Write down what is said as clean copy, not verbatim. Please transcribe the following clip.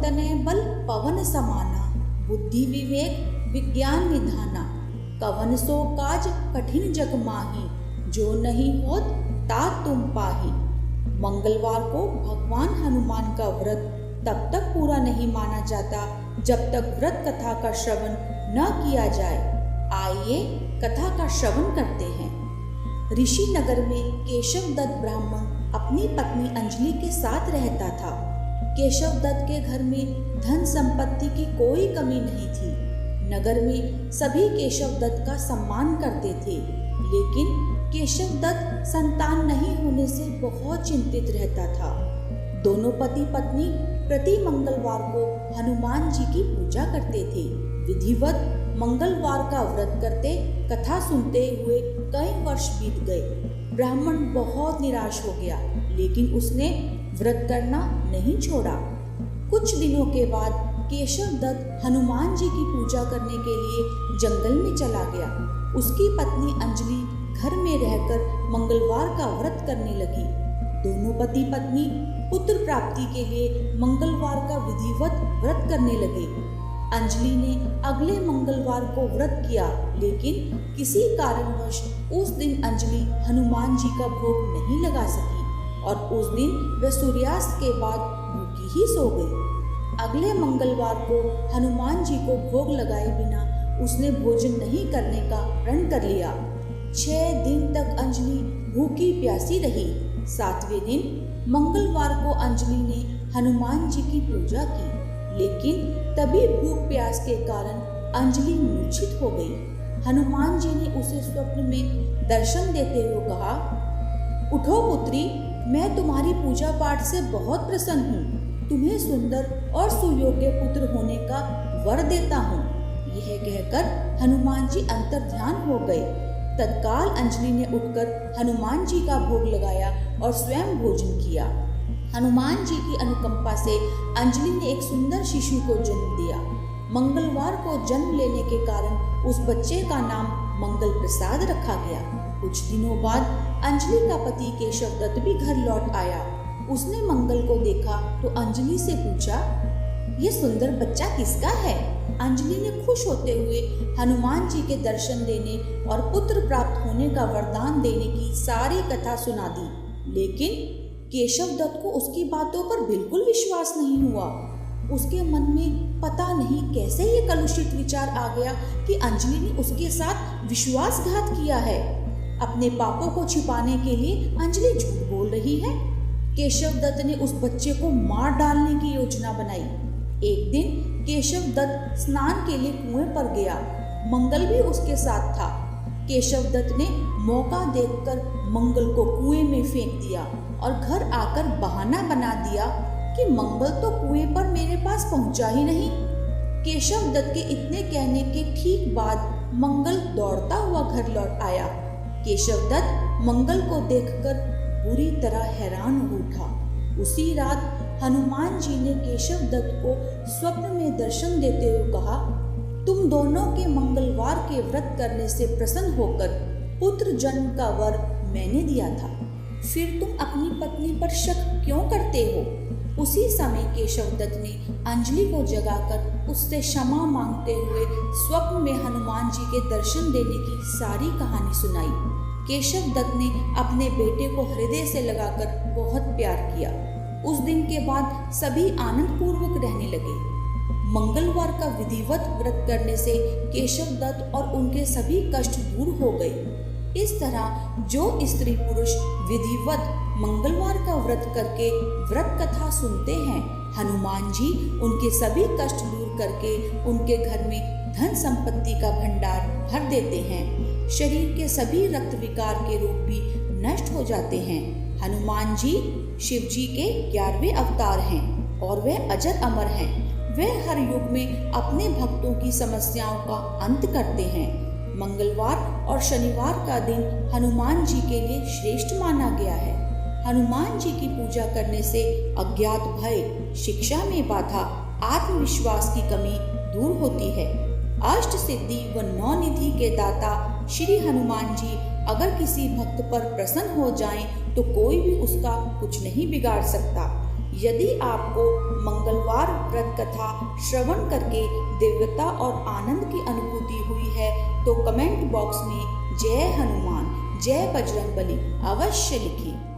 तनय बल पवन समाना, बुद्धि विवेक विज्ञान निधाना। कवन सो काज कठिन जग माही, जो नहीं होत तात तुम पाही। मंगलवार को भगवान हनुमान का व्रत तब तक पूरा नहीं माना जाता जब तक व्रत कथा का श्रवण न किया जाए। आइए कथा का श्रवण करते हैं। ऋषि नगर में केशव दत्त ब्राह्मण अपनी पत्नी अंजलि के साथ रहता था। केशव दत्त के घर में धन संपत्ति की कोई कमी नहीं थी। नगर में सभी केशव दत्त का सम्मान करते थे, लेकिन केशव दत्त संतान नहीं होने से बहुत चिंतित रहता था। दोनों पति पत्नी प्रति मंगलवार को हनुमान जी की पूजा करते थे। विधिवत मंगलवार का व्रत करते, कथा सुनते हुए कई वर्ष बीत गए। ब्राह्मण बहुत निराश हो गया, लेकिन उसने व्रत करना नहीं छोड़ा। कुछ दिनों के बाद केशव दत्त हनुमान जी की पूजा करने के लिए जंगल में चला गया। उसकी पत्नी अंजलि घर में रहकर मंगलवार का व्रत करने लगी। दोनों पति पत्नी पुत्र प्राप्ति के लिए मंगलवार का विधिवत व्रत करने लगे। अंजलि ने अगले मंगलवार को व्रत किया, लेकिन किसी कारणवश उस दिन अंजलि हनुमान जी का भोग नहीं लगा सकी और उस दिन वह सूर्यास्त के बाद भूखी ही सो गई। अगले मंगलवार को हनुमान जी को भोग लगाए बिना उसने भोजन नहीं करने का प्रण कर लिया। 6 दिन तक अंजलि भूखी प्यासी रही। 7वें दिन मंगलवार को अंजलि ने हनुमान जी की पूजा की, लेकिन तभी भूख प्यास के कारण अंजलि मूर्छित हो गई। हनुमान जी ने उसे स्वप्न में दर्शन देते हुए कहा, उठो पुत्री, मैं तुम्हारी पूजा पाठ से बहुत प्रसन्न हूँ। तुम्हें सुंदर और सुयोग्य पुत्र होने का वर देता हूँ। यह कहकर हनुमान जी अंतर्ध्यान हो गए। तत्काल अंजलि ने उठकर हनुमान जी का भोग लगाया और स्वयं भोजन किया। हनुमान जी की अनुकंपा से अंजलि ने एक सुंदर शिशु को जन्म दिया। मंगलवार को जन्म लेने के कारण उस बच्चे का नाम मंगल प्रसाद रखा गया। कुछ दिनों बाद अंजलि का पति केशव दत्त भी घर लौट आया। उसने मंगल को देखा तो अंजलि से पूछा, ये सुंदर बच्चा किसका है? अंजलि ने खुश होते हुए हनुमान जी के दर्शन देने और पुत्र प्राप्त होने का वरदान देने की सारी कथा सुना दी, लेकिन केशव दत्त को उसकी बातों पर बिल्कुल विश्वास नहीं हुआ। उसके मन में पता नहीं कैसे ये कलुषित विचार आ गया कि अंजलि ने उसके साथ विश्वासघात किया है। अपने पापों को छिपाने के लिए अंजलि झूठ बोल रही है। केशव दत्त ने उस बच्चे को मार डालने की योजना बनाई। एक दिन केशव दत्त स्नान के लिए कुएं पर गया। मंगल भी उसके साथ था। केशव दत्त ने मौका देखकर मंगल को कुएं में फेंक दिया और घर आकर बहाना बना दिया कि मंगल तो कुएं पर मेरे पास पहुंचा ही नहीं। केशव दत्त के इतने कहने के ठीक बाद मंगल दौड़ता हुआ घर लौट आया। केशव दत्त मंगल को देखकर बुरी तरह हैरान हो उठा। उसी रात हनुमान जी ने केशव दत्त को स्वप्न में दर्शन देते हुए कहा, तुम दोनों के मंगलवार के व्रत करने से प्रसन्न होकर पुत्र जन्म का वर मैंने दिया था, फिर तुम अपनी पत्नी पर शक क्यों करते हो? उसी समय केशव दत्त ने अंजलि को जगाकर उससे क्षमा मांगते हुए स्वप्न में हनुमान जी के दर्शन देने की सारी कहानी सुनाई। केशव दत्त ने अपने बेटे को हृदय से लगाकर बहुत प्यार किया। उस दिन के बाद सभी आनंद पूर्वक रहने लगे। मंगलवार का विधिवत व्रत करने से केशव दत्त और उनके सभी कष्ट दूर हो गए। इस तरह जो स्त्री पुरुष विधिवत मंगलवार का व्रत करके व्रत कथा सुनते हैं, हनुमान जी उनके सभी कष्ट दूर करके उनके घर में धन संपत्ति का भंडार भर देते हैं। शरीर के सभी रक्त विकार के रोग भी नष्ट हो जाते हैं। हनुमान जी शिव जी के 11वें अवतार हैं और वे अजर अमर हैं। वे हर युग में अपने भक्तों की समस्याओं का अंत करते हैं। मंगलवार और शनिवार का दिन हनुमान जी के लिए श्रेष्ठ माना गया है। हनुमान जी की पूजा करने से अज्ञात भय, शिक्षा में बाधा, आत्मविश्वास की कमी दूर होती है। अष्ट सिद्धि व 9 निधि के दाता श्री हनुमान जी अगर किसी भक्त पर प्रसन्न हो जाएं तो कोई भी उसका कुछ नहीं बिगाड़ सकता। यदि आपको मंगलवार व्रत कथा श्रवण करके दिव्यता और आनंद की अनुभूति हुई है तो कमेंट बॉक्स में जय हनुमान जय बजरंगबली अवश्य लिखिए।